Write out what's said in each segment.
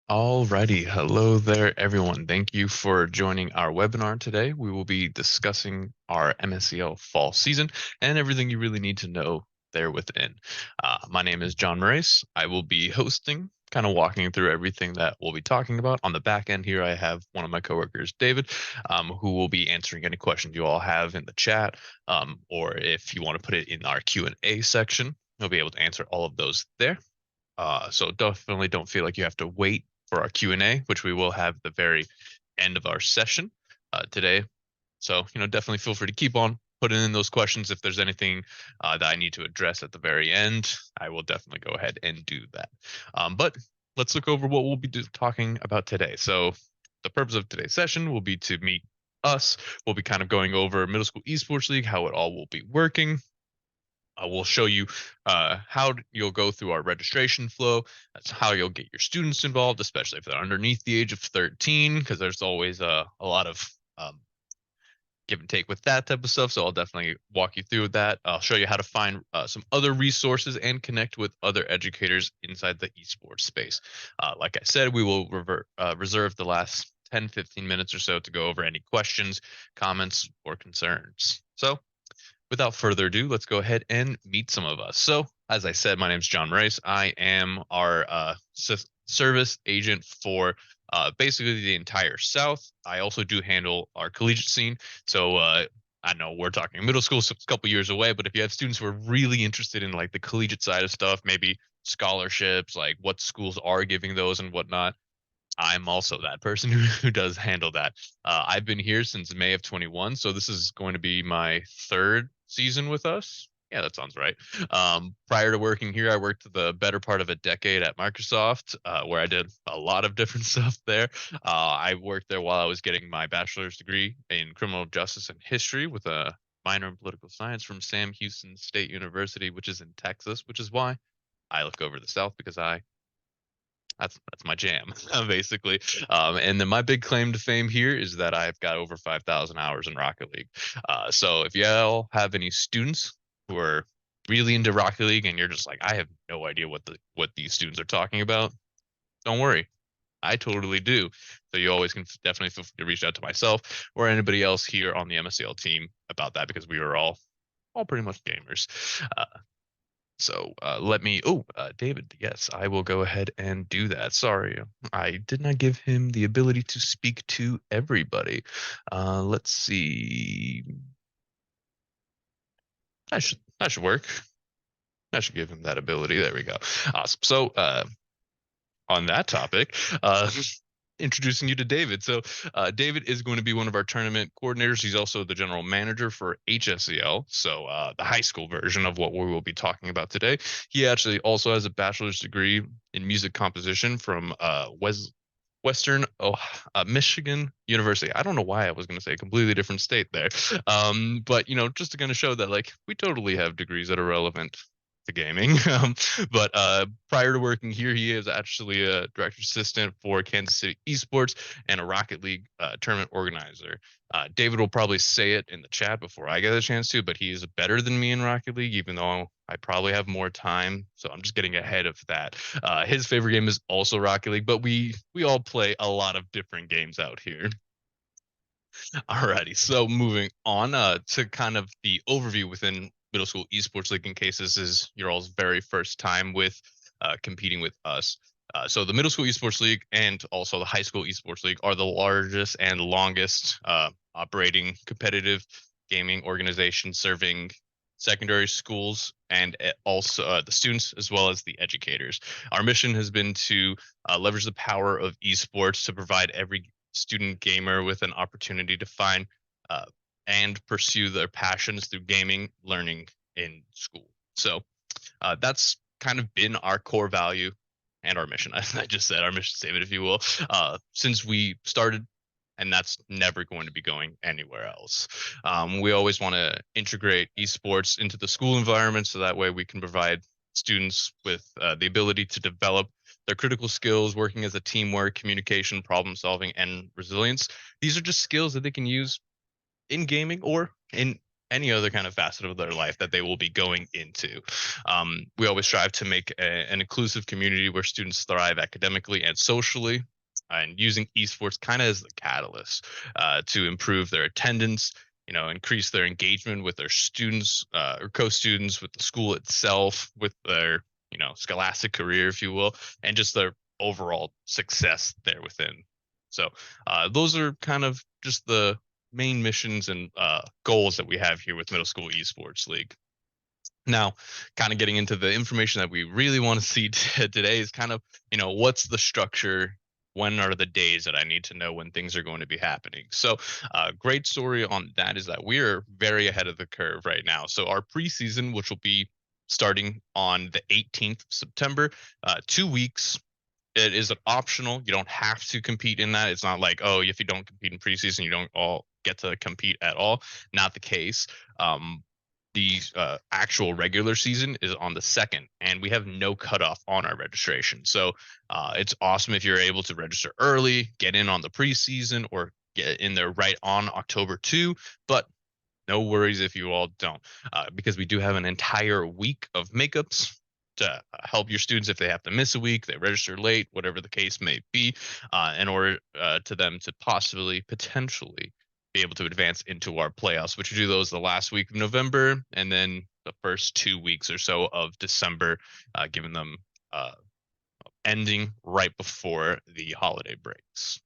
Alrighty, hello there, everyone. Thank you for joining our webinar today. We will be discussing our MSEL fall season and everything you really need to know there within. My name is John Moraes. I will be hosting, kind of walking through everything that we'll be talking about. On the back end here, I have one of my coworkers, David, who will be answering any questions you all have in the chat, or if you want to put it in our Q&A section, he'll be able to answer all of those there. So definitely don't feel like you have to wait for our Q&A, which we will have at the very end of our session today. So, definitely feel free to keep on putting in those questions. If there's anything that I need to address at the very end, I will definitely go ahead and do that. But let's look over what we'll be talking about today. So the purpose of today's session will be to meet us. We'll be kind of going over Middle School Esports League, how it all will be working. We'll show you how you'll go through our registration flow. That's how you'll get your students involved, especially if they're underneath the age of 13, because there's always a lot of give and take with that type of stuff. So I'll definitely walk you through that. I'll show you how to find some other resources and connect with other educators inside the esports space. Like I said, we will reserve the last 10, 15 minutes or so to go over any questions, comments, or concerns. So without further ado, let's go ahead and meet some of us. So, as I said, my name is John Rice. I am our service agent for basically the entire South. I also do handle our collegiate scene. So, I know we're talking middle school, so it's a couple years away, but if you have students who are really interested in like the collegiate side of stuff, maybe scholarships, like what schools are giving those and whatnot, I'm also that person who does handle that. I've been here since May of 21, so this is going to be my third season with us. Yeah, that sounds right. Prior to working here, I worked the better part of a decade at Microsoft, where I did a lot of different stuff there. I worked there while I was getting my bachelor's degree in criminal justice and history with a minor in political science from Sam Houston State University, which is in Texas, which is why I look over the South because that's my jam, basically. And then my big claim to fame here is that I've got over 5,000 hours in Rocket League. So if y'all have any students who are really into Rocket League and you're just like, I have no idea what these students are talking about, don't worry. I totally do. So you always can definitely feel free to reach out to myself or anybody else here on the MSEL team about that because we are all pretty much gamers. Uh, let me, David, yes, I will go ahead and do that. Sorry, I did not give him the ability to speak to everybody. Let's see. That should work. I should give him that ability. There we go. Awesome. So, on that topic, introducing you to David. So, David is going to be one of our tournament coordinators. He's also the general manager for HSEL, so the high school version of what we will be talking about today. He actually also has a bachelor's degree in music composition from Western Michigan University. I don't know why I was going to say a completely different state there. But just to kind of show that like we totally have degrees that are relevant to gaming. But prior to working here, he is actually a director assistant for Kansas City Esports and a Rocket League tournament organizer. David will probably say it in the chat before I get a chance to, but he is better than me in Rocket League, even though I probably have more time. So I'm just getting ahead of that. His favorite game is also Rocket League, but we all play a lot of different games out here. Alrighty, so moving on to kind of the overview within Middle School Esports League in case this is your all's very first time with competing with us. So the Middle School Esports League and also the High School Esports League are the largest and longest operating competitive gaming organizations serving secondary schools and also the students as well as the educators. Our mission has been to leverage the power of esports to provide every student gamer with an opportunity to find uh, and pursue their passions through gaming learning in school. So that's kind of been our core value and our mission. I just said our mission statement, if you will, since we started, and that's never going to be going anywhere else. We always want to integrate esports into the school environment so that way we can provide students with the ability to develop their critical skills, working as a teamwork, communication, problem solving, and resilience. These are just skills that they can use in gaming or in any other kind of facet of their life that they will be going into. We always strive to make an inclusive community where students thrive academically and socially, and using esports kind of as the catalyst to improve their attendance, increase their engagement with their students or co-students, with the school itself, with their, scholastic career, if you will, and just their overall success there within. So those are kind of just the main missions and goals that we have here with Middle School Esports League. Now, kind of getting into the information that we really want to see today is kind of, what's the structure? When are the days that I need to know when things are going to be happening? So, great story on that is that we are very ahead of the curve right now. So, our preseason, which will be starting on the 18th of September, 2 weeks. It is an optional. You don't have to compete in that. It's not like, oh, if you don't compete in preseason, you don't all get to compete at all. Not the case. The actual regular season is on the second, and we have no cutoff on our registration. So it's awesome if you're able to register early, get in on the preseason, or get in there right on October 2. But no worries if you all don't, because we do have an entire week of makeups to help your students if they have to miss a week, they register late, whatever the case may be, in order to them to possibly, potentially be able to advance into our playoffs, which we do those the last week of November and then the first 2 weeks or so of December, giving them ending right before the holiday breaks.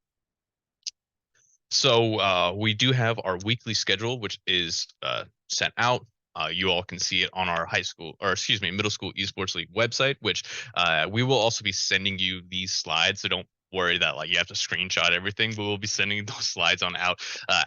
So we do have our weekly schedule, which is sent out. You all can see it on our high school, or excuse me, middle school esports league website, which we will also be sending you these slides. So don't worry that like you have to screenshot everything, but we'll be sending those slides on out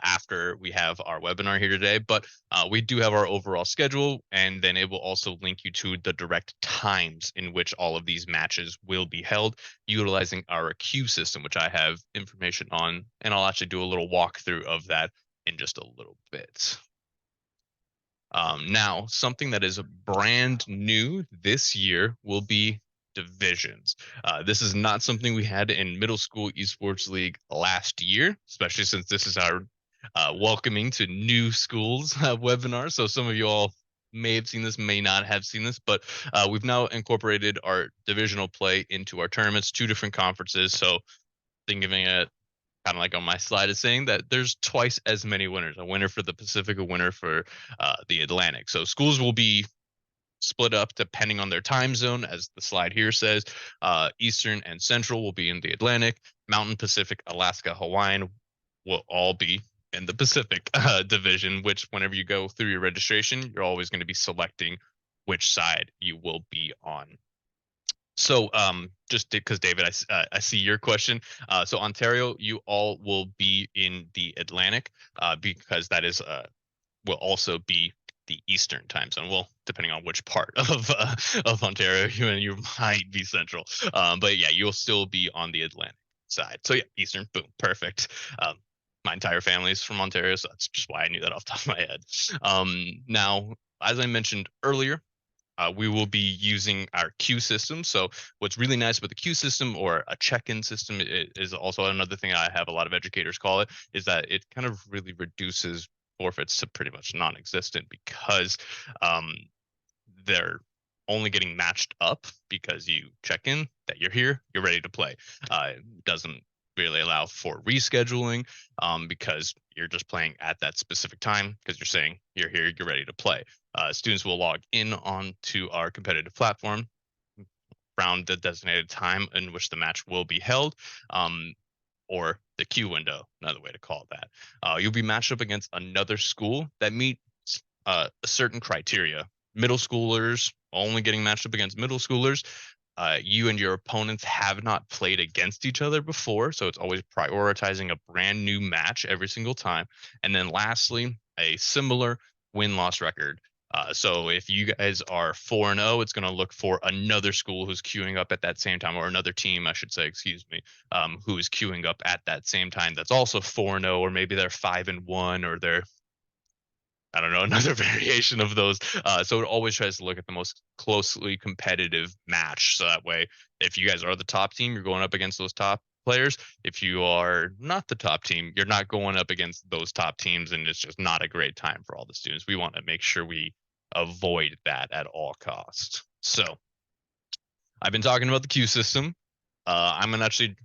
after we have our webinar here today. But we do have our overall schedule, and then it will also link you to the direct times in which all of these matches will be held, utilizing our queue system, which I have information on, and I'll actually do a little walkthrough of that in just a little bit. Now, something that is brand new this year will be divisions. This is not something we had in Middle School Esports League last year, especially since this is our welcoming to new schools webinar. So some of you all may have seen this, may not have seen this, but we've now incorporated our divisional play into our tournaments, 2 different conferences. So thinking of it kind of like on my slide is saying that there's twice as many winners, a winner for the Pacific, a winner for the Atlantic. So schools will be split up depending on their time zone, as the slide here says. Eastern and Central will be in the Atlantic. Mountain, Pacific, Alaska, Hawaiian will all be in the Pacific division, which whenever you go through your registration, you're always going to be selecting which side you will be on. So, just because David, I see your question. So Ontario, you all will be in the Atlantic, because that is will also be the Eastern time zone. Well, depending on which part of Ontario you might be Central. But yeah, you'll still be on the Atlantic side. So yeah, Eastern, boom, perfect. My entire family is from Ontario, so that's just why I knew that off the top of my head. Now, as I mentioned earlier, we will be using our queue system. So what's really nice about the queue system, or a check-in system, is also another thing I have a lot of educators call it, is that it kind of really reduces forfeits to pretty much non-existent, because they're only getting matched up because you check in, that you're here, you're ready to play. It doesn't really allow for rescheduling, because you're just playing at that specific time because you're saying you're here, you're ready to play. Students will log in onto our competitive platform around the designated time in which the match will be held, or the queue window, another way to call it that. You'll be matched up against another school that meets a certain criteria. Middle schoolers only getting matched up against middle schoolers. You and your opponents have not played against each other before, so it's always prioritizing a brand new match every single time. And then lastly, a similar win-loss record. So if you guys are 4-0, it's going to look for another school who's queuing up at that same time, or another team, I should say, excuse me, who is queuing up at that same time that's also 4-0, or maybe they're 5-1, or they're, I don't know, another variation of those. So it always tries to look at the most closely competitive match. So that way, if you guys are the top team, you're going up against those top players. If you are not the top team, you're not going up against those top teams, and it's just not a great time for all the students. We want to make sure we avoid that at all costs. So I've been talking about the queue system. I'm gonna actually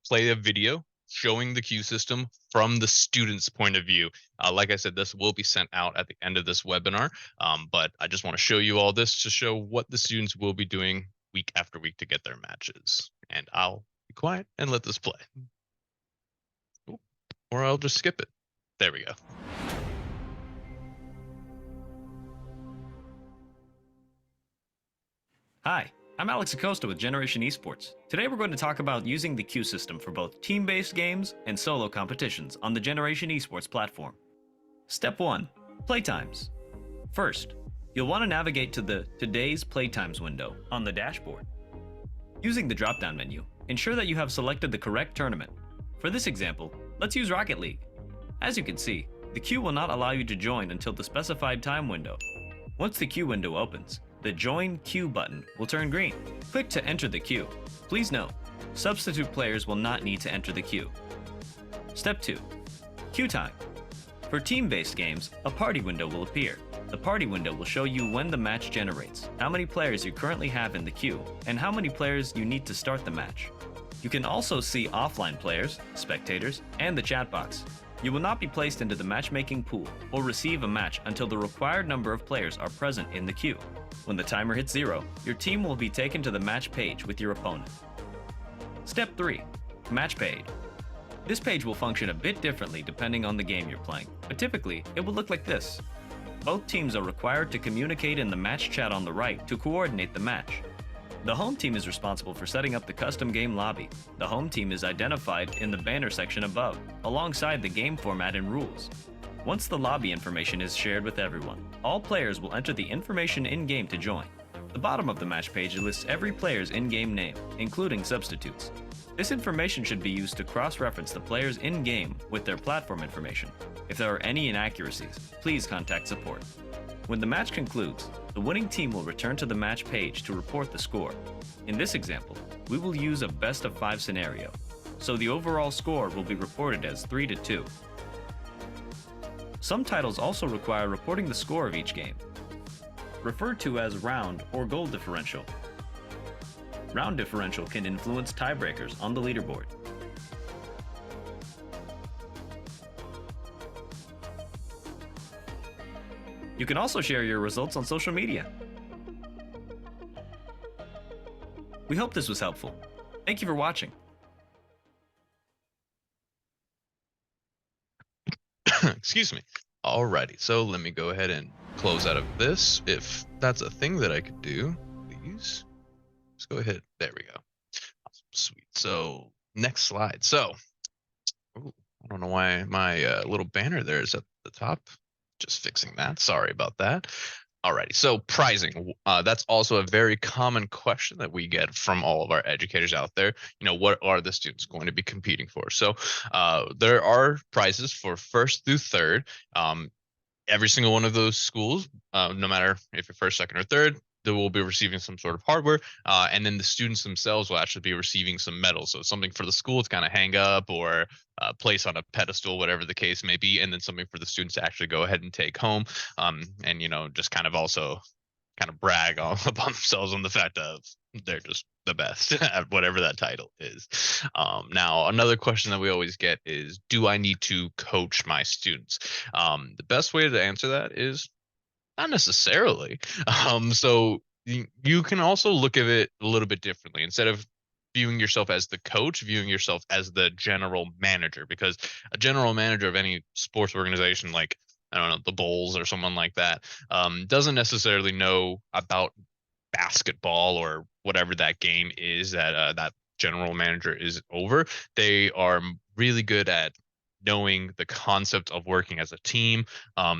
play a video showing the queue system from the student's point of view. Like I said, this will be sent out at the end of this webinar, but I just want to show you all this to show what the students will be doing week after week to get their matches. And I'll be quiet and let this play. Or I'll just skip it. There we go. Hi, I'm Alex Acosta with Generation Esports. Today we're going to talk about using the queue system for both team-based games and solo competitions on the Generation Esports platform. Step 1. Playtimes. First, you'll want to navigate to the Today's Playtimes window on the dashboard. Using the drop-down menu, ensure that you have selected the correct tournament. For this example, let's use Rocket League. As you can see, the queue will not allow you to join until the specified time window. Once the queue window opens, the Join Queue button will turn green. Click to enter the queue. Please note, substitute players will not need to enter the queue. Step 2. Queue time. For team-based games, a party window will appear. The party window will show you when the match generates, how many players you currently have in the queue, and how many players you need to start the match. You can also see offline players, spectators, and the chat box. You will not be placed into the matchmaking pool or receive a match until the required number of players are present in the queue. When the timer hits 0, your team will be taken to the match page with your opponent. Step 3. Match page. This page will function a bit differently depending on the game you're playing, but typically it will look like this. Both teams are required to communicate in the match chat on the right to coordinate the match. The home team is responsible for setting up the custom game lobby. The home team is identified in the banner section above, alongside the game format and rules. Once the lobby information is shared with everyone, all players will enter the information in-game to join. The bottom of the match page lists every player's in-game name, including substitutes. This information should be used to cross-reference the players in-game with their platform information. If there are any inaccuracies, please contact support. When the match concludes, the winning team will return to the match page to report the score. In this example, we will use a best-of-5 scenario, so the overall score will be reported as 3-2. Some titles also require reporting the score of each game, referred to as round or goal differential. Round differential can influence tiebreakers on the leaderboard. You can also share your results on social media. We hope this was helpful. Thank you for watching. Excuse me. Alrighty, so let me go ahead and close out of this. If that's a thing that I could do, please. Let's go ahead. There we go. Awesome. Sweet. So next slide. So, ooh, I don't know why my little banner there is at the top. Just fixing that. Sorry about that. Alrighty, so pricing. That's also a very common question that we get from all of our educators out there. You know, what are the students going to be competing for? So there are prizes for first through third. Every single one of those schools, no matter if you're first, second, or third, they will be receiving some sort of hardware, and then the students themselves will actually be receiving some medals. So something for the school to kind of hang up or place on a pedestal, whatever the case may be, and then something for the students to actually go ahead and take home, and you know, just kind of also kind of brag on upon themselves on the fact of they're just the best at whatever that title is. Now, another question that we always get is, do I need to coach my students? The best way to answer that is not necessarily. So you can also look at it a little bit differently. Instead of viewing yourself as the coach, viewing yourself as the general manager, because a general manager of any sports organization, like, I don't know, the Bulls or someone like that, doesn't necessarily know about basketball or whatever that game is that that general manager is over. They are really good at knowing the concept of working as a team.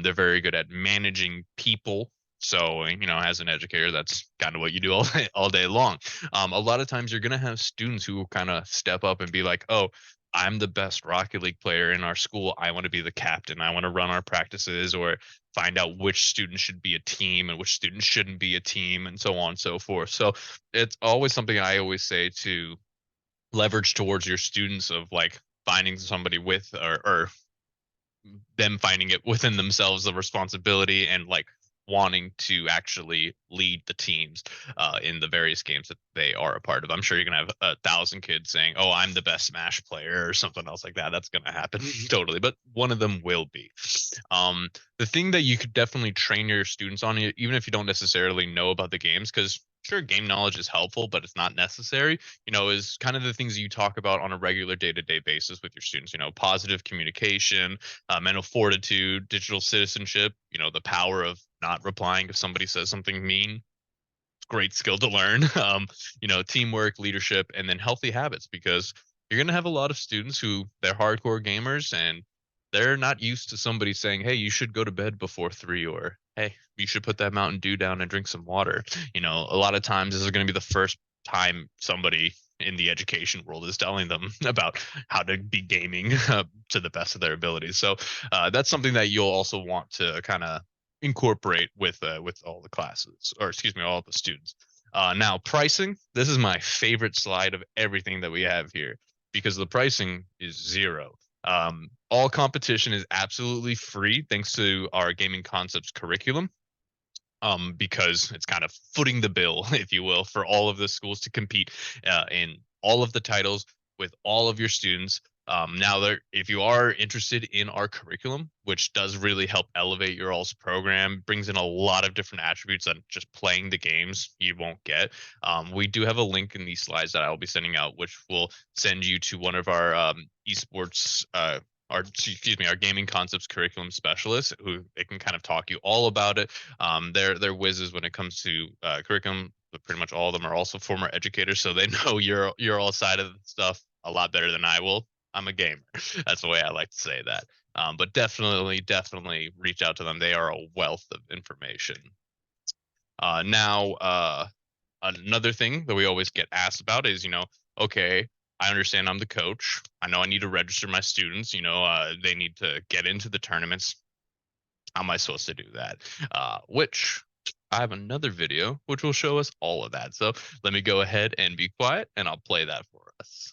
They're very good at managing people. So, you know, as an educator, that's kind of what you do all day long. A lot of times you're going to have students who will kind of step up and be like, oh, I'm the best Rocket League player in our school. I want to be the captain. I want to run our practices, or find out which students should be a team and which students shouldn't be a team, and so on and so forth. So it's always something I always say to leverage towards your students of like finding somebody with or them finding it within themselves the responsibility and like wanting to actually lead the teams in the various games that they are a part of. I'm sure you're gonna have 1,000 kids saying, "Oh, I'm the best Smash player" or something else like that. That's gonna happen totally, but one of them will be. Um, the thing that you could definitely train your students on, even if you don't necessarily know about the games, because sure, game knowledge is helpful, but it's not necessary. Is kind of the things you talk about on a regular day-to-day basis with your students. Positive communication, mental fortitude, digital citizenship, the power of not replying if somebody says something mean. Great skill to learn. Teamwork, leadership, and then healthy habits because you're going to have a lot of students who they're hardcore gamers and they're not used to somebody saying, "Hey, you should go to bed before 3," or "Hey, you should put that Mountain Dew down and drink some water." A lot of times this is going to be the first time somebody in the education world is telling them about how to be gaming to the best of their abilities. So that's something that you'll also want to kind of incorporate with all the classes, or excuse me, all the students. Now, pricing. This is my favorite slide of everything that we have here because the pricing is zero. All competition is absolutely free thanks to our gaming concepts curriculum. Because it's kind of footing the bill, if you will, for all of the schools to compete in all of the titles with all of your students. Now, if you are interested in our curriculum, which does really help elevate your all's program, brings in a lot of different attributes that just playing the games you won't get. We do have a link in these slides that I'll be sending out, which will send you to one of our esports our gaming concepts curriculum specialists who they can kind of talk you all about it. They're whizzes when it comes to curriculum, but pretty much all of them are also former educators, so they know your all side of the stuff a lot better than I will. I'm a gamer. That's the way I like to say that. But definitely reach out to them. They are a wealth of information. Now, another thing that we always get asked about is, okay, I understand I'm the coach. I know I need to register my students. They need to get into the tournaments. How am I supposed to do that? Which I have another video which will show us all of that. So let me go ahead and be quiet and I'll play that for us.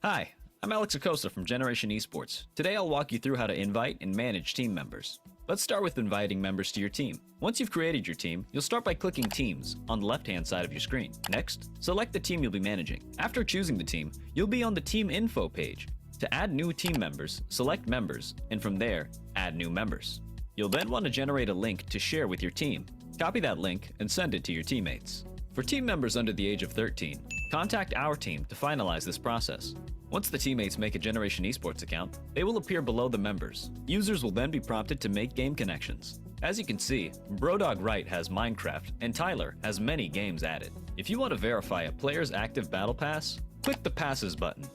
Hi, I'm Alex Acosta from Generation Esports. Today I'll walk you through how to invite and manage team members. Let's start with inviting members to your team. Once you've created your team, you'll start by clicking Teams on the left-hand side of your screen. Next, select the team you'll be managing. After choosing the team, you'll be on the Team Info page. To add new team members, select Members, and from there, add new members. You'll then want to generate a link to share with your team. Copy that link and send it to your teammates. For team members under the age of 13, contact our team to finalize this process. Once the teammates make a Generation Esports account, they will appear below the members. Users will then be prompted to make game connections. As you can see, Brodog Wright has Minecraft and Tyler has many games added. If you want to verify a player's active battle pass, click the Passes button.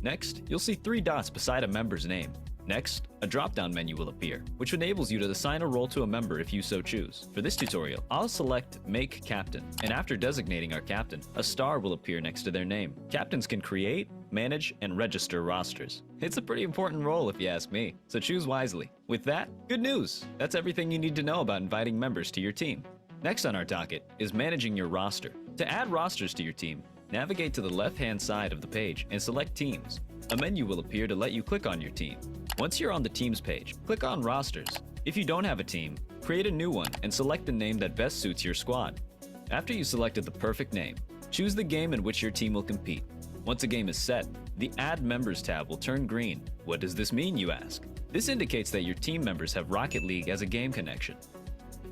Next, you'll see 3 dots beside a member's name. Next, a drop-down menu will appear, which enables you to assign a role to a member if you so choose. For this tutorial, I'll select Make Captain, and after designating our captain, a star will appear next to their name. Captains can create, manage, and register rosters. It's a pretty important role if you ask me, so choose wisely. With that, good news! That's everything you need to know about inviting members to your team. Next on our docket is managing your roster. To add rosters to your team, navigate to the left-hand side of the page and select Teams. A menu will appear to let you click on your team. Once you're on the Teams page, click on Rosters. If you don't have a team, create a new one and select the name that best suits your squad. After you selected the perfect name, choose the game in which your team will compete. Once a game is set, the Add Members tab will turn green. What does this mean, you ask? This indicates that your team members have Rocket League as a game connection.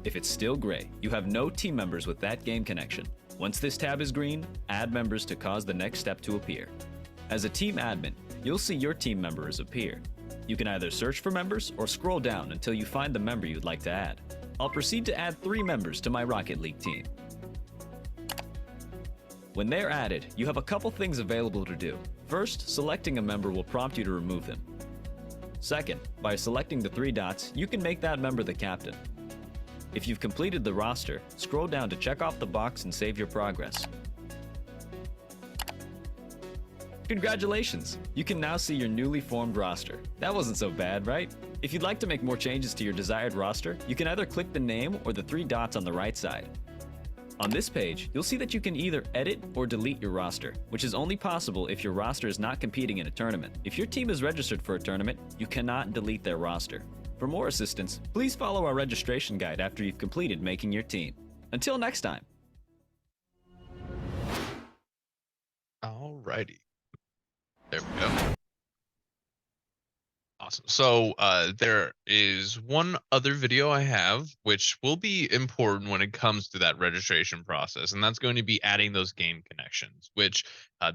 If it's still gray, you have no team members with that game connection. Once this tab is green, add members to cause the next step to appear. As a team admin, you'll see your team members appear. You can either search for members or scroll down until you find the member you'd like to add. I'll proceed to add 3 members to my Rocket League team. When they're added, you have a couple things available to do. First, selecting a member will prompt you to remove them. Second, by selecting the 3 dots, you can make that member the captain. If you've completed the roster, scroll down to check off the box and save your progress. Congratulations! You can now see your newly formed roster. That wasn't so bad, right? If you'd like to make more changes to your desired roster, you can either click the name or the 3 dots on the right side. On this page, you'll see that you can either edit or delete your roster, which is only possible if your roster is not competing in a tournament. If your team is registered for a tournament, you cannot delete their roster. For more assistance, please follow our registration guide after you've completed making your team. Until next time. Alrighty. There we go. Awesome. So there is one other video I have, which will be important when it comes to that registration process, and that's going to be adding those game connections, which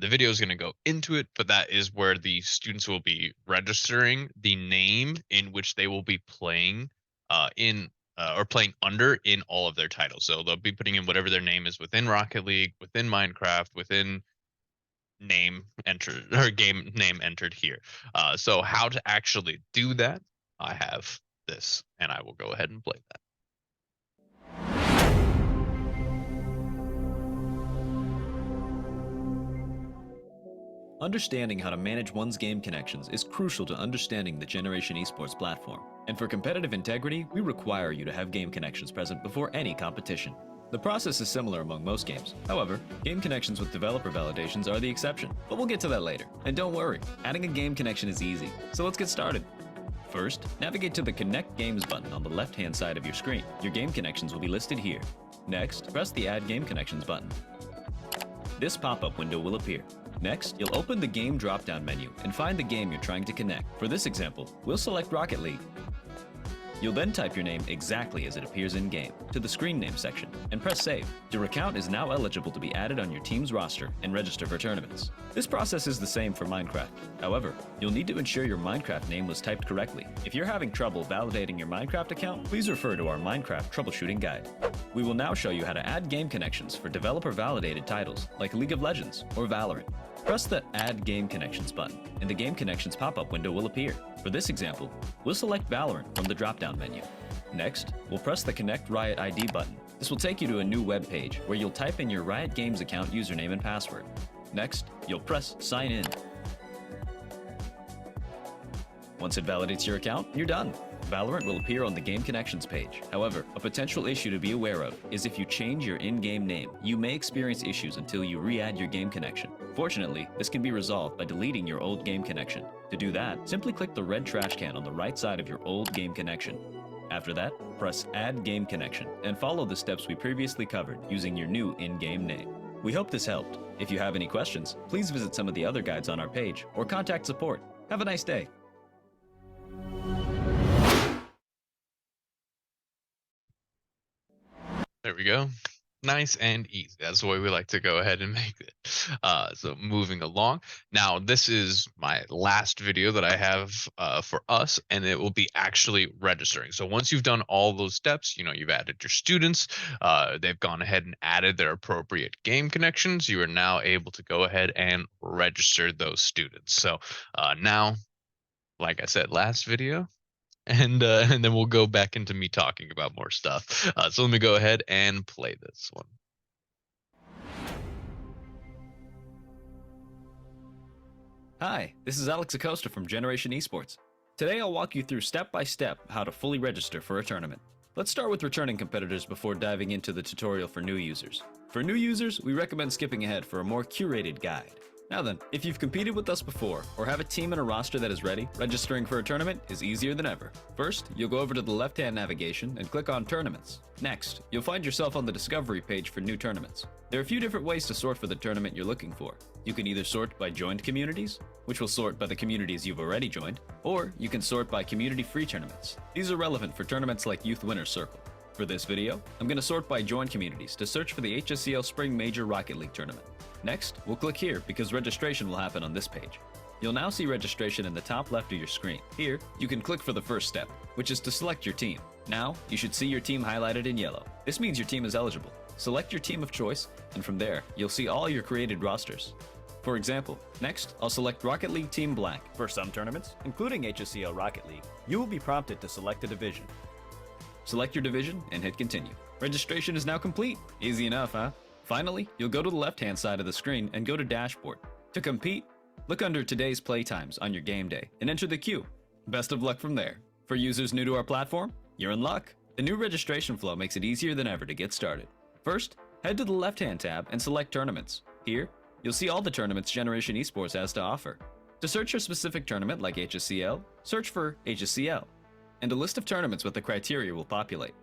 the video is going to go into it, but that is where the students will be registering the name in which they will be playing or playing under in all of their titles. So they'll be putting in whatever their name is within Rocket League, within Minecraft, within name entered or game name entered here. So how to actually do that, I have this, and I will go ahead and play that. Understanding how to manage one's game connections is crucial to understanding the Generation Esports platform. And for competitive integrity, we require you to have game connections present before any competition. The process is similar among most games. However, game connections with developer validations are the exception, but we'll get to that later. And don't worry, adding a game connection is easy. So let's get started. First, navigate to the Connect Games button on the left-hand side of your screen. Your game connections will be listed here. Next, press the Add Game Connections button. This pop-up window will appear. Next, you'll open the Game drop-down menu and find the game you're trying to connect. For this example, we'll select Rocket League. You'll then type your name exactly as it appears in-game to the screen name section and press save. Your account is now eligible to be added on your team's roster and register for tournaments. This process is the same for Minecraft. However, you'll need to ensure your Minecraft name was typed correctly. If you're having trouble validating your Minecraft account, please refer to our Minecraft troubleshooting guide. We will now show you how to add game connections for developer-validated titles like League of Legends or Valorant. Press the Add Game Connections button, and the Game Connections pop-up window will appear. For this example, we'll select Valorant from the drop-down menu. Next, we'll press the Connect Riot ID button. This will take you to a new web page where you'll type in your Riot Games account username and password. Next, you'll press Sign In. Once it validates your account, you're done. Valorant will appear on the Game Connections page. However, a potential issue to be aware of is if you change your in-game name, you may experience issues until you re-add your game connection. Fortunately, this can be resolved by deleting your old game connection. To do that, simply click the red trash can on the right side of your old game connection. After that, press Add Game Connection and follow the steps we previously covered using your new in-game name. We hope this helped. If you have any questions, please visit some of the other guides on our page or contact support. Have a nice day. There we go. Nice and easy. That's the way we like to go ahead and make it. So moving along. Now, this is my last video that I have for us, and it will be actually registering. So once you've done all those steps, you've added your students, they've gone ahead and added their appropriate game connections, you are now able to go ahead and register those students. So now, like I said, last video, and then we'll go back into me talking about more stuff. So let me go ahead and play this one. Hi, this is Alex Acosta from Generation Esports. Today I'll walk you through step-by-step how to fully register for a tournament. Let's start with returning competitors before diving into the tutorial for new users. For new users, we recommend skipping ahead for a more curated guide. Now then, if you've competed with us before, or have a team and a roster that is ready, registering for a tournament is easier than ever. First, you'll go over to the left-hand navigation and click on Tournaments. Next, you'll find yourself on the Discovery page for new tournaments. There are a few different ways to sort for the tournament you're looking for. You can either sort by joined communities, which will sort by the communities you've already joined, or you can sort by community-free tournaments. These are relevant for tournaments like Youth Winners Circle. For this video, I'm going to sort by joined communities to search for the HSEL Spring Major Rocket League Tournament. Next, we'll click here because registration will happen on this page. You'll now see registration in the top left of your screen. Here, you can click for the first step, which is to select your team. Now, you should see your team highlighted in yellow. This means your team is eligible. Select your team of choice, and from there, you'll see all your created rosters. For example, next, I'll select Rocket League Team Black. For some tournaments, including HSEL Rocket League, you will be prompted to select a division. Select your division and hit continue. Registration is now complete. Easy enough, huh? Finally, you'll go to the left-hand side of the screen and go to Dashboard. To compete, look under today's playtimes on your game day and enter the queue. Best of luck from there. For users new to our platform, you're in luck. The new registration flow makes it easier than ever to get started. First, head to the left-hand tab and select Tournaments. Here, you'll see all the tournaments Generation Esports has to offer. To search your specific tournament like HSEL, search for HSEL, and a list of tournaments with the criteria will populate.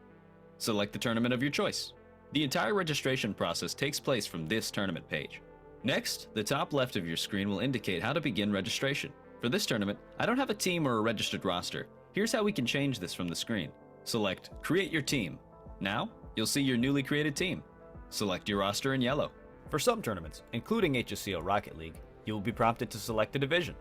Select the tournament of your choice. The entire registration process takes place from this tournament page. Next, the top left of your screen will indicate how to begin registration. For this tournament, I don't have a team or a registered roster. Here's how we can change this from the screen. Select Create Your Team. Now, you'll see your newly created team. Select your roster in yellow. For some tournaments, including HSEL Rocket League, you will be prompted to select a division.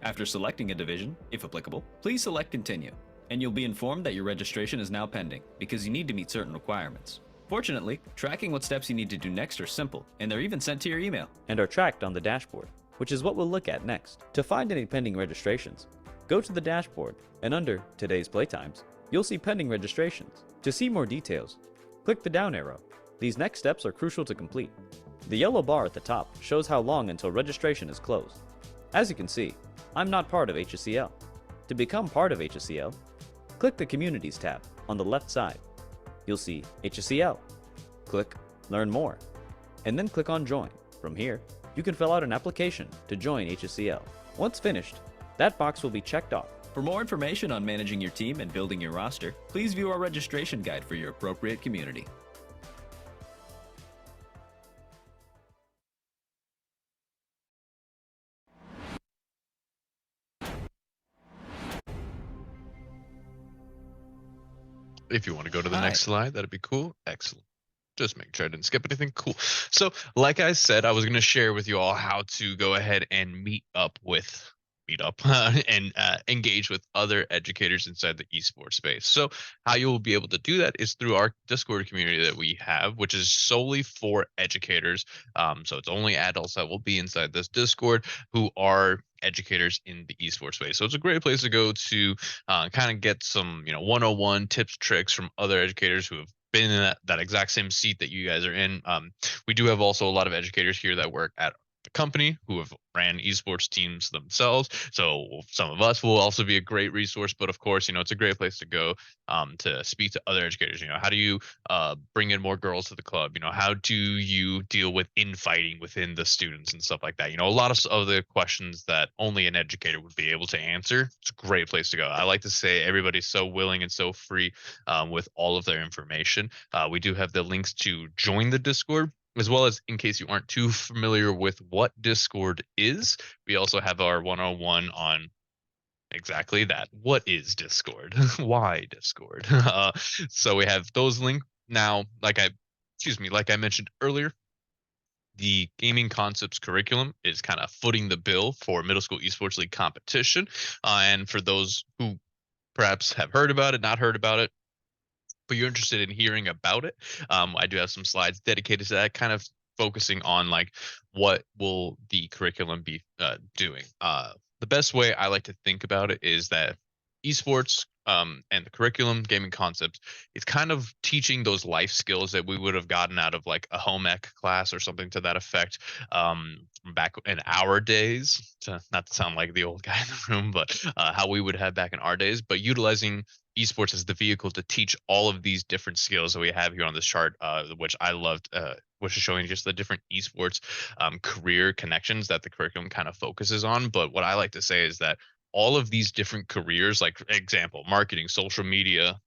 After selecting a division, if applicable, please select Continue, and you'll be informed that your registration is now pending because you need to meet certain requirements. Fortunately, tracking what steps you need to do next are simple, and they're even sent to your email. And are tracked on the dashboard, which is what we'll look at next. To find any pending registrations, go to the dashboard, and under Today's Playtimes, you'll see pending registrations. To see more details, click the down arrow. These next steps are crucial to complete. The yellow bar at the top shows how long until registration is closed. As you can see, I'm not part of HSEL. To become part of HSEL, click the Communities tab on the left side. You'll see HSEL. Click Learn More, and then click on Join. From here, you can fill out an application to join HSEL. Once finished, that box will be checked off. For more information on managing your team and building your roster, please view our registration guide for your appropriate community. If you want to go to the Hi. next slide, that'd be cool. Excellent. Just make sure I didn't skip anything. Cool. So, like I said, I was going to share with you all how to go ahead and and engage with other educators inside the esports space. So how you will be able to do that is through our Discord community that we have, which is solely for educators. So it's only adults that will be inside this Discord who are educators in the esports space. So it's a great place to go to kind of get some, 101 tips, tricks from other educators who have been in that exact same seat that you guys are in. We do have also a lot of educators here that work at the company who have ran esports teams themselves. So some of us will also be a great resource, but of course, it's a great place to go to speak to other educators. How do you bring in more girls to the club? How do you deal with infighting within the students and stuff like that? A lot of the questions that only an educator would be able to answer. It's a great place to go. I like to say everybody's so willing and so free with all of their information. We do have the links to join the Discord, as well as, in case you aren't too familiar with what Discord is, we also have our 101 on exactly that. What is Discord? Why Discord? So we have those links now. Like I mentioned earlier, the gaming concepts curriculum is kind of footing the bill for middle school esports league competition. And for those who perhaps have heard about it, not heard about it, but you're interested in hearing about it, I do have some slides dedicated to that, kind of focusing on like what will the curriculum be doing. The best way I like to think about it is that esports and the curriculum, gaming concepts, it's kind of teaching those life skills that we would have gotten out of like a home ec class or something to that effect back in our days. Not to sound like the old guy in the room, but how we would have back in our days, but utilizing esports as the vehicle to teach all of these different skills that we have here on this chart, which I loved, which is showing just the different esports career connections that the curriculum kind of focuses on. But what I like to say is that all of these different careers, like example, marketing, social media,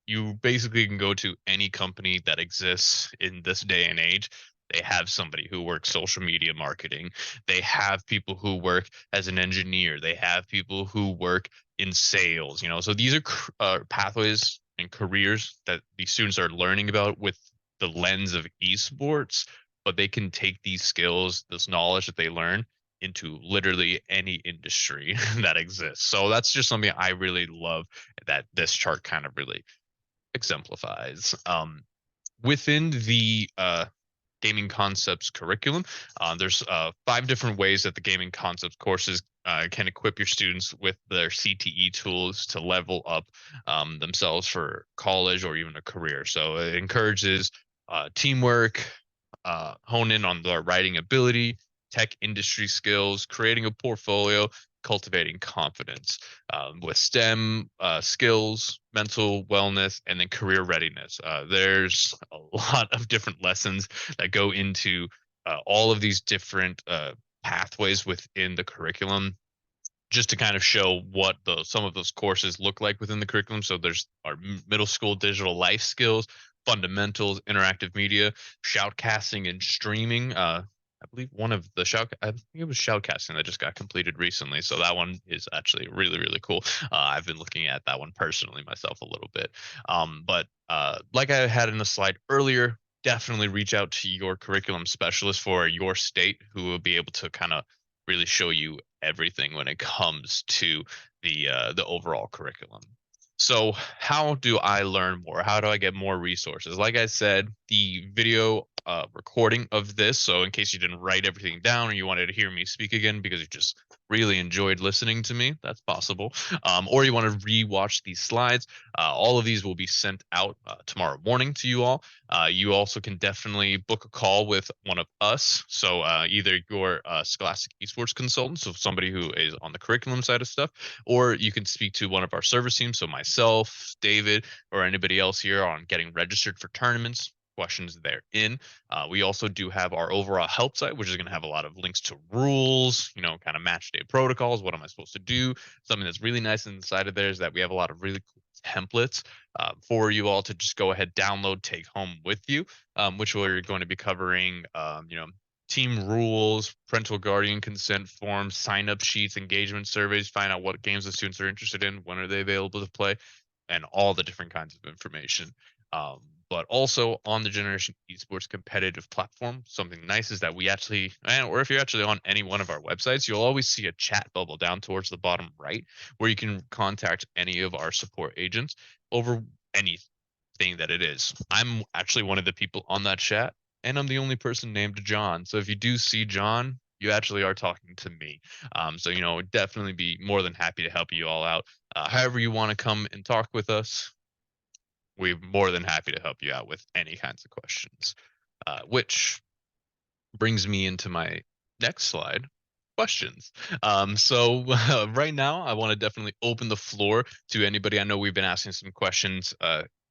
you basically can go to any company that exists in this day and age. They have somebody who works social media marketing. They have people who work as an engineer. They have people who work in sales. So these are pathways and careers that these students are learning about with the lens of esports, but they can take these skills, this knowledge that they learn, into literally any industry that exists. So that's just something I really love that this chart kind of really exemplifies. Within the gaming concepts curriculum, there's 5 different ways that the gaming concepts courses can equip your students with their CTE tools to level up themselves for college or even a career. So it encourages teamwork, hone in on their writing ability, tech industry skills, creating a portfolio, cultivating confidence with STEM skills, mental wellness, and then career readiness. There's a lot of different lessons that go into all of these different pathways within the curriculum, just to kind of show what some of those courses look like within the curriculum. So there's our middle school digital life skills, fundamentals, interactive media, shoutcasting and streaming. I believe one of the I think it was shoutcasting that just got completed recently. So that one is actually really, really cool. I've been looking at that one personally myself a little bit. But like I had in the slide earlier, definitely reach out to your curriculum specialist for your state who will be able to kind of really show you everything when it comes to the overall curriculum. So how do I learn more? How do I get more resources? Like I said, the video recording of this, so in case you didn't write everything down or you wanted to hear me speak again because you just really enjoyed listening to me, that's possible. Or you want to re-watch these slides, all of these will be sent out tomorrow morning to you all. You also can definitely book a call with one of us. So either your Scholastic Esports consultant, so somebody who is on the curriculum side of stuff, or you can speak to one of our service teams, so myself, David, or anybody else here on getting registered for tournaments, questions therein. We also do have our overall help site, which is going to have a lot of links to rules, kind of match day protocols. What am I supposed to do? Something that's really nice inside of there is that we have a lot of really cool templates for you all to just go ahead, download, take home with you, which we're going to be covering, team rules, parental guardian consent forms, sign up sheets, engagement surveys, find out what games the students are interested in, when are they available to play, and all the different kinds of information. But also on the Generation Esports competitive platform, something nice is that we actually, or if you're actually on any one of our websites, you'll always see a chat bubble down towards the bottom right where you can contact any of our support agents over anything that it is. I'm actually one of the people on that chat, and I'm the only person named John. So if you do see John, you actually are talking to me. So, definitely be more than happy to help you all out. However you want to come and talk with us, we're more than happy to help you out with any kinds of questions. Which brings me into my next slide, questions. So right now, I want to definitely open the floor to anybody. I know we've been asking some questions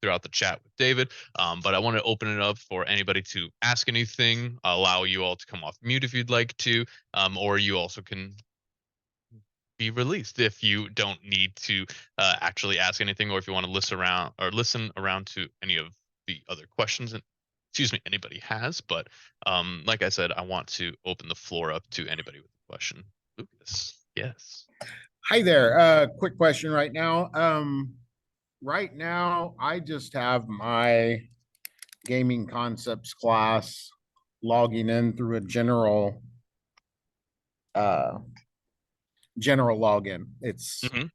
throughout the chat with David, but I want to open it up for anybody to ask anything, allow you all to come off mute if you'd like to, or you also can be released if you don't need to actually ask anything, or if you want to listen around to any of the other questions and excuse me anybody has. But like I said, I want to open the floor up to anybody with a question. Lucas, yes. Hi there. Quick question right now. Right now, I just have my gaming concepts class logging in through a general login. It's, Mhm.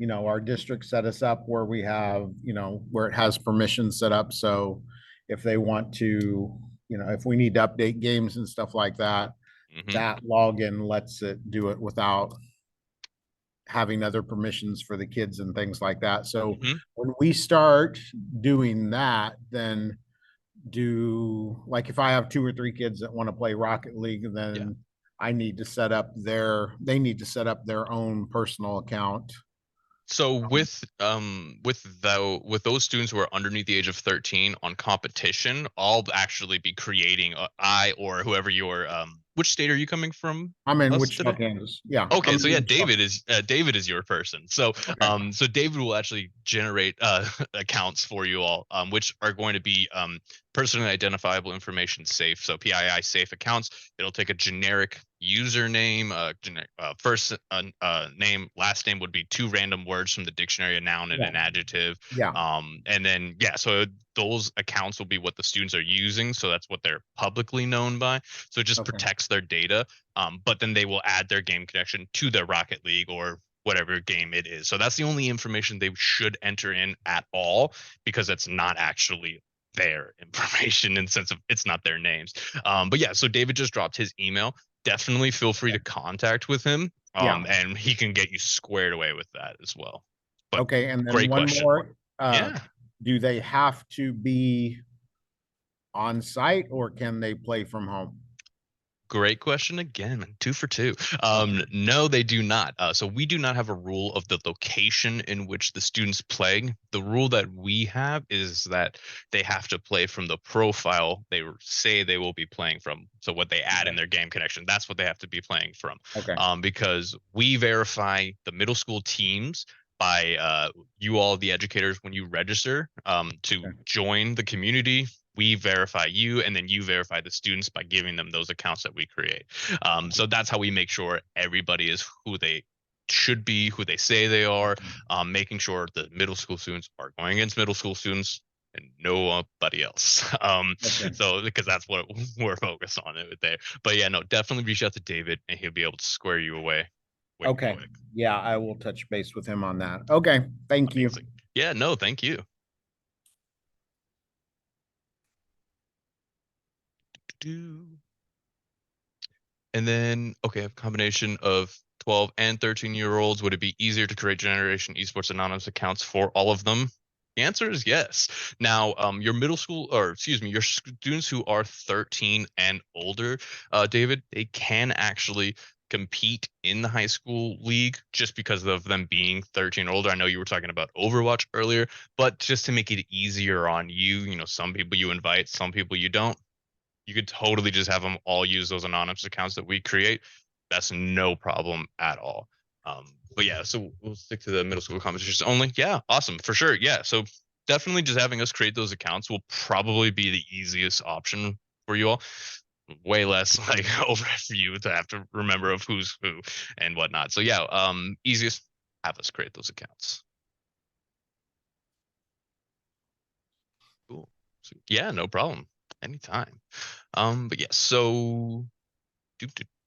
Our district set us up where we have, where it has permission set up. So if they want to, if we need to update games and stuff like that, Mhm. that login lets it do it without having other permissions for the kids and things like that. So Mhm. when we start doing that, then like if I have 2 or 3 kids that want to play Rocket League, then Yeah. they need to set up their own personal account. So with those students who are underneath the age of 13 on competition, I'll actually be creating I or whoever your which state are you coming from I'm in us Wichita, today? Kansas. Yeah, Okay, I'm so in yeah, Wichita. David is your person. So Okay. so David will actually generate accounts for you all, which are going to be personally identifiable information safe. So PII safe accounts. It'll take a generic username, first name, last name would be 2 random words from the dictionary, a noun and Yeah. an adjective. Yeah. And then yeah, so those accounts will be what the students are using. So that's what they're publicly known by. So it just Okay. protects their data. But then they will add their game connection to their Rocket League or whatever game it is. So that's the only information they should enter in at all, because it's not actually their information in the sense of it's not their names. But yeah, so David just dropped his email. Definitely feel free to contact with him, Yeah. and he can get you squared away with that as well. But Okay. And then great one question. more. Yeah. Do they have to be on site or can they play from home? great question again. 2 for 2. No, they do not. So we do not have a rule of the location in which the students play. The rule that we have is that they have to play from the profile they say they will be playing from. So what they add in their game connection, that's what they have to be playing from. Okay. Because we verify the middle school teams by you all, the educators, when you register to join the community. We verify you, and then you verify the students by giving them those accounts that we create. So that's how we make sure everybody is who they should be, who they say they are, making sure the middle school students are going against middle school students and nobody else. So because that's what we're focused on it there. But yeah, no, definitely reach out to David, and he'll be able to square you away. Okay. Quick. Yeah, I will touch base with him on that. Okay. Thank you. Yeah, no, thank you. And then, okay, a combination of 12 and 13-year-olds. Would it be easier to create Generation Esports Anonymous accounts for all of them? The answer is yes. Now, your middle school, or excuse me, your students who are 13 and older, David, they can actually compete in the high school league just because of them being 13 or older. I know you were talking about Overwatch earlier, but just to make it easier on you, some people you invite, some people you don't. You could totally just have them all use those anonymous accounts that we create. That's no problem at all. But yeah, so we'll stick to the middle school competitions only. Yeah, awesome, for sure. Yeah, so definitely just having us create those accounts will probably be the easiest option for you all. Way less like over for you to have to remember of who's who and whatnot. So yeah, easiest, have us create those accounts. Cool. So, yeah, no problem. Anytime. But yeah, so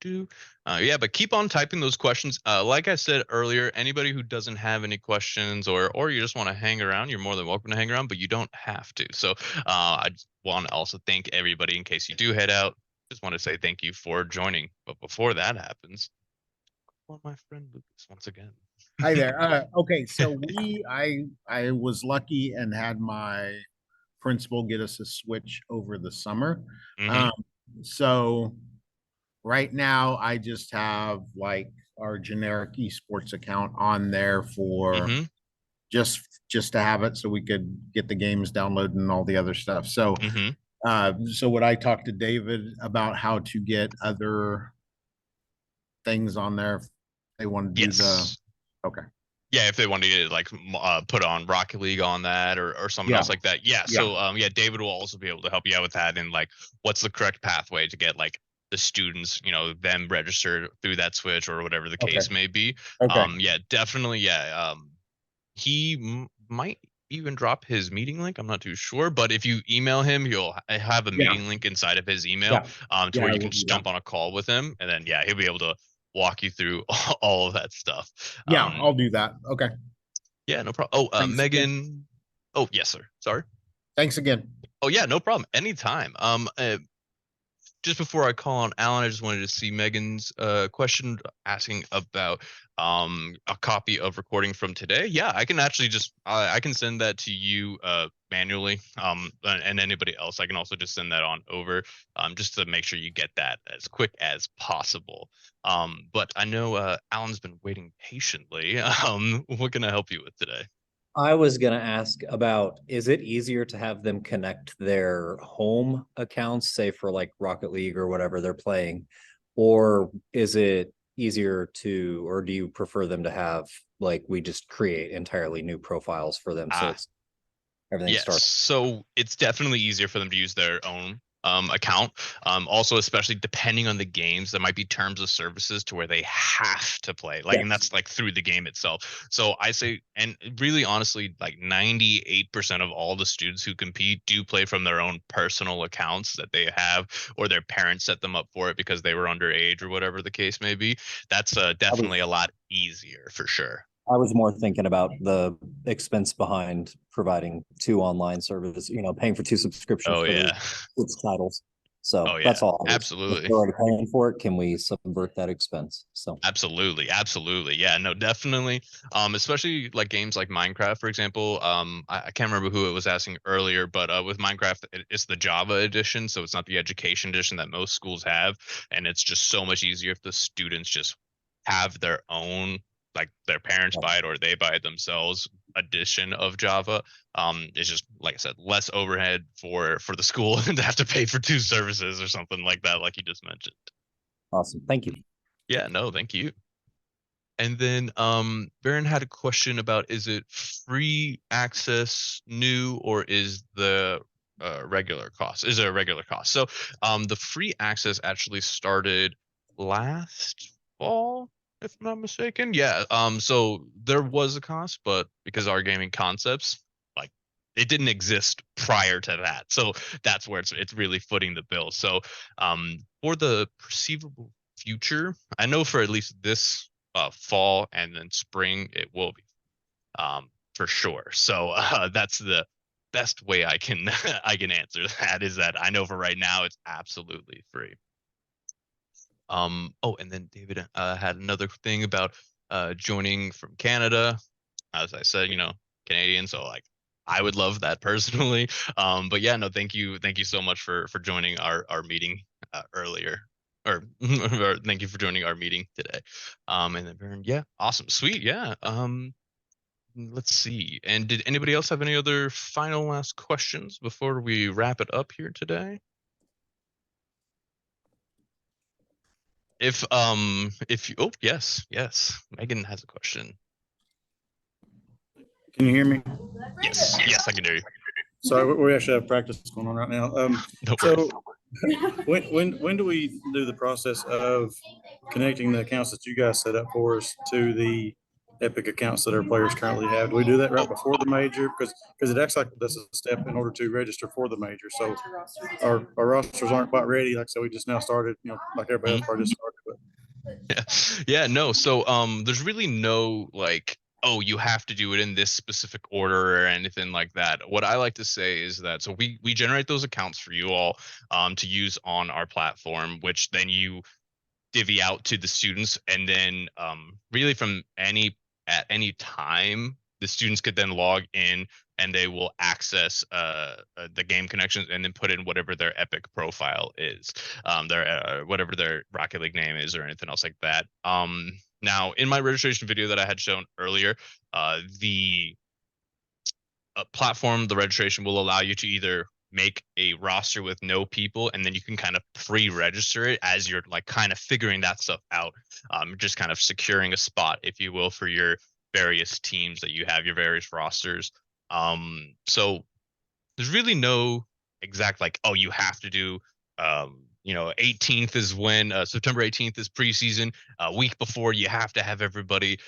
yeah, but keep on typing those questions. Like I said earlier, anybody who doesn't have any questions or you just want to hang around, you're more than welcome to hang around, but you don't have to. So I just want to also thank everybody in case you do head out. Just want to say thank you for joining. But before that happens, well, my friend Lucas once again. Hi there. Okay, so I was lucky and had my principal get us a switch over the summer. Mhm. So right now I just have like our generic esports account on there for Mhm. just to have it so we could get the games downloaded and all the other stuff. So Mhm. so would I talk to David about how to get other things on there if they want to do the Yes. okay. Yeah, if they want to like put on Rocket League on that or something Yeah. else like that. Yeah. Yeah. So yeah, David will also be able to help you out with that and like what's the correct pathway to get like the students, them registered through that switch or whatever the Okay. case may be. Okay. Yeah, definitely. Yeah. He might even drop his meeting link. I'm not too sure, but if you email him, you'll have a Yeah. meeting link inside of his email, Yeah. to Yeah, where I you will can do just that. jump on a call with him, and then yeah, he'll be able to walk you through all of that stuff. Yeah, I'll do that. Okay. Yeah, no problem. Oh, Thanks again. Megan. Oh, yes, sir. Sorry. Thanks again. Oh, yeah, no problem. Anytime. Just before I call on Alan, I just wanted to see Megan's question asking about a copy of recording from today. Yeah, I can actually just I can send that to you manually. And anybody else, I can also just send that on over just to make sure you get that as quick as possible. But I know Alan's been waiting patiently. What can I help you with today? I was going to ask about, is it easier to have them connect their home accounts, say for like Rocket League or whatever they're playing, or is it easier to, or do you prefer them to have, like, we just create entirely new profiles for them so Ah, it's everything yes. starts? So it's definitely easier for them to use their own account. Also, especially depending on the games, there might be terms of services to where they have to play, like, and Yes. that's like through the game itself. So I say, and really honestly, like 98% of all the students who compete do play from their own personal accounts that they have, or their parents set them up for it because they were underage or whatever the case may be. That's definitely a lot easier for sure. I was more thinking about the expense behind providing two online services, paying for two subscriptions Oh for the yeah. its titles. So Oh yeah, that's all. If absolutely. they're already paying for it, can we subvert that expense? So Absolutely, absolutely. Yeah, no, definitely. Especially like games like Minecraft, for example. I can't remember who it was asking earlier, but with Minecraft, it's the Java edition, so it's not the education edition that most schools have, and it's just so much easier if the students just have their own, like their parents buy it or they buy it themselves, edition of Java. It's just like I said, less overhead for the school to have to pay for two services or something like that, like you just mentioned. awesome. Thank you. Yeah, no, thank you. And then Baron had a question about, is it free access new, or is the regular cost? Is there a regular cost? So the free access actually started last fall, if I'm not mistaken. Yeah. So there was a cost, but because our gaming concepts, like, it didn't exist prior to that. So that's where it's really footing the bill. So for the perceivable future, I know for at least this fall and then spring it will be, for sure. So that's the best way I can I can answer that, is that I know for right now it's absolutely free. Oh, and then David had another thing about joining from Canada. As I said, Canadian, so like I would love that personally. But yeah, no, thank you so much for joining our meeting earlier, or, or thank you for joining our meeting today. And then Baron, yeah, awesome, sweet, yeah. Let's see. And did anybody else have any other final last questions before we wrap it up here today? If you, oh, yes, Megan has a question. Can you hear me? Yes, I can hear you. Sorry, we actually have practice going on right now. No worries. So when do we do the process of connecting the accounts that you guys set up for us to the Epic accounts that our players currently have? Do we do that right Oh, before the major? Because it acts like that's a step in order to register for the major. So our rosters aren't quite ready. Like I said, we just now started, like everybody else probably just started. But yeah. Yeah, no. So there's really no like, oh, you have to do it in this specific order or anything like that. What I like to say is that, so we generate those accounts for you all to use on our platform, which then you divvy out to the students, and then really from at any time the students could then log in and they will access the game connections and then put in whatever their Epic profile is, their whatever their Rocket League name is or anything else like that. Now in my registration video that I had shown earlier, the platform, the registration will allow you to either make a roster with no people, and then you can kind of pre-register it as you're like kind of figuring that stuff out, just kind of securing a spot, if you will, for your various teams that you have, your various rosters. So there's really no exact like, oh, you have to do 18th is when September 18th is preseason. A week before, you have to have everybody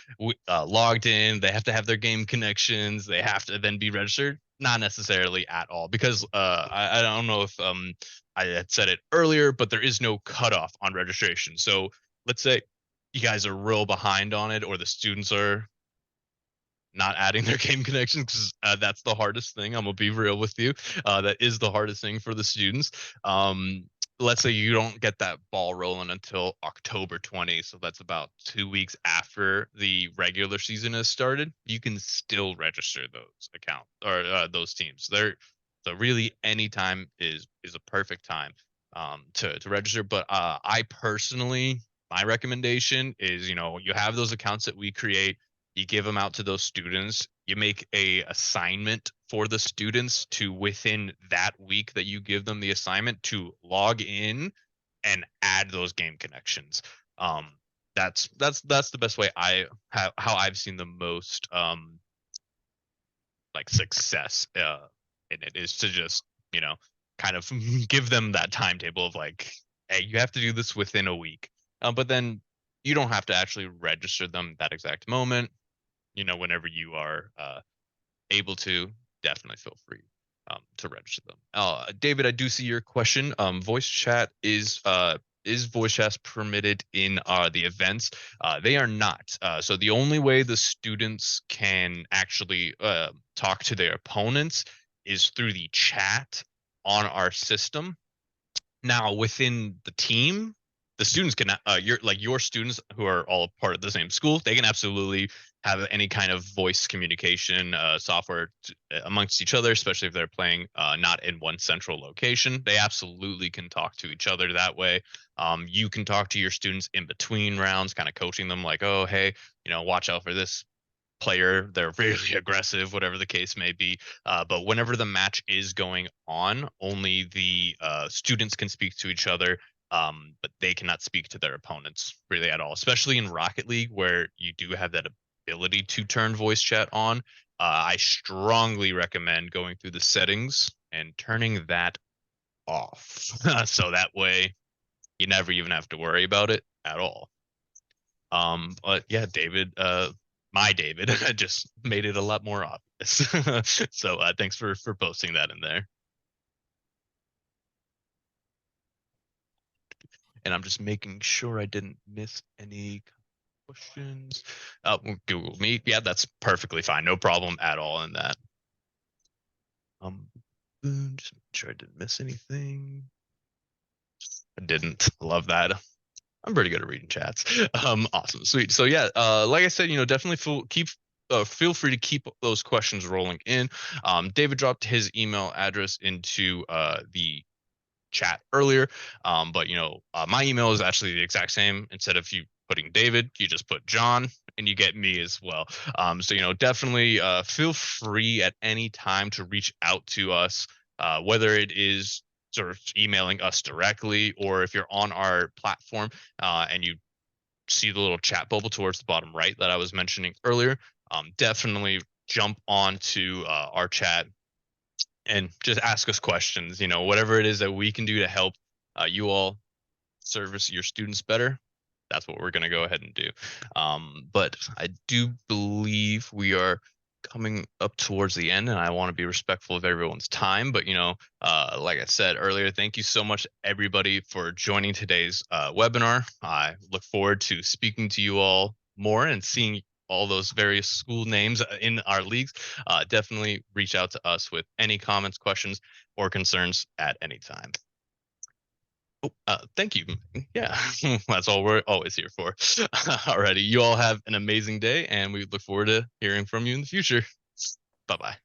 logged in. They have to have their game connections. They have to then be registered. Not necessarily at all, because I don't know if I had said it earlier, but there is no cutoff on registration. So let's say you guys are real behind on it, or the students are not adding their game connections, because that's the hardest thing. I'm gonna be real with you. That is the hardest thing for the students. Let's say you don't get that ball rolling until October 20, so that's about 2 weeks after the regular season has started. You can still register those accounts or those teams. So really any time is a perfect time to register. But I personally, my recommendation is, you have those accounts that we create, you give them out to those students, you make a assignment for the students to, within that week that you give them the assignment, to log in and add those game connections. That's the best way I have, how I've seen the most like success in it, is to just, kind of give them that timetable of like, hey, you have to do this within a week. But then you don't have to actually register them that exact moment. Whenever you are able to, definitely feel free to register them. David, I do see your question. Voice chat is voice chat permitted in the events? They are not. So the only way the students can actually talk to their opponents is through the chat on our system. Now within the team, the students can your students who are all part of the same school, they can absolutely have any kind of voice communication software amongst each other, especially if they're playing not in one central location. They absolutely can talk to each other that way. You can talk to your students in between rounds, kind of coaching them like, oh, hey, watch out for this player. They're really aggressive, whatever the case may be. But whenever the match is going on, only the students can speak to each other, but they cannot speak to their opponents really at all, especially in Rocket League where you do have that ability to turn voice chat on. I strongly recommend going through the settings and turning that off. So that way you never even have to worry about it at all. But yeah, David, my David just made it a lot more obvious. So thanks for posting that in there. And I'm just making sure I didn't miss any questions. Google Meet, yeah, that's perfectly fine, no problem at all in that. Just make sure I didn't miss anything. I didn't. Love that. I'm pretty good at reading chats. Awesome, sweet. So yeah, like I said, definitely feel free to keep those questions rolling in. David dropped his email address into the chat earlier, but my email is actually the exact same. Instead of you putting David, you just put John, and you get me as well. So definitely feel free at any time to reach out to us, whether it is sort of emailing us directly, or if you're on our platform and you see the little chat bubble towards the bottom right that I was mentioning earlier, definitely jump onto our chat and just ask us questions. Whatever it is that we can do to help you all service your students better, that's what we're going to go ahead and do. But I do believe we are coming up towards the end, and I want to be respectful of everyone's time. But like I said earlier, thank you so much everybody for joining today's webinar. I look forward to speaking to you all more and seeing all those various school names in our leagues. Definitely reach out to us with any comments, questions, or concerns at any time. Oh, thank you. Yeah, that's all we're always here for. Alrighty, you all have an amazing day, and we look forward to hearing from you in the future. Bye-bye.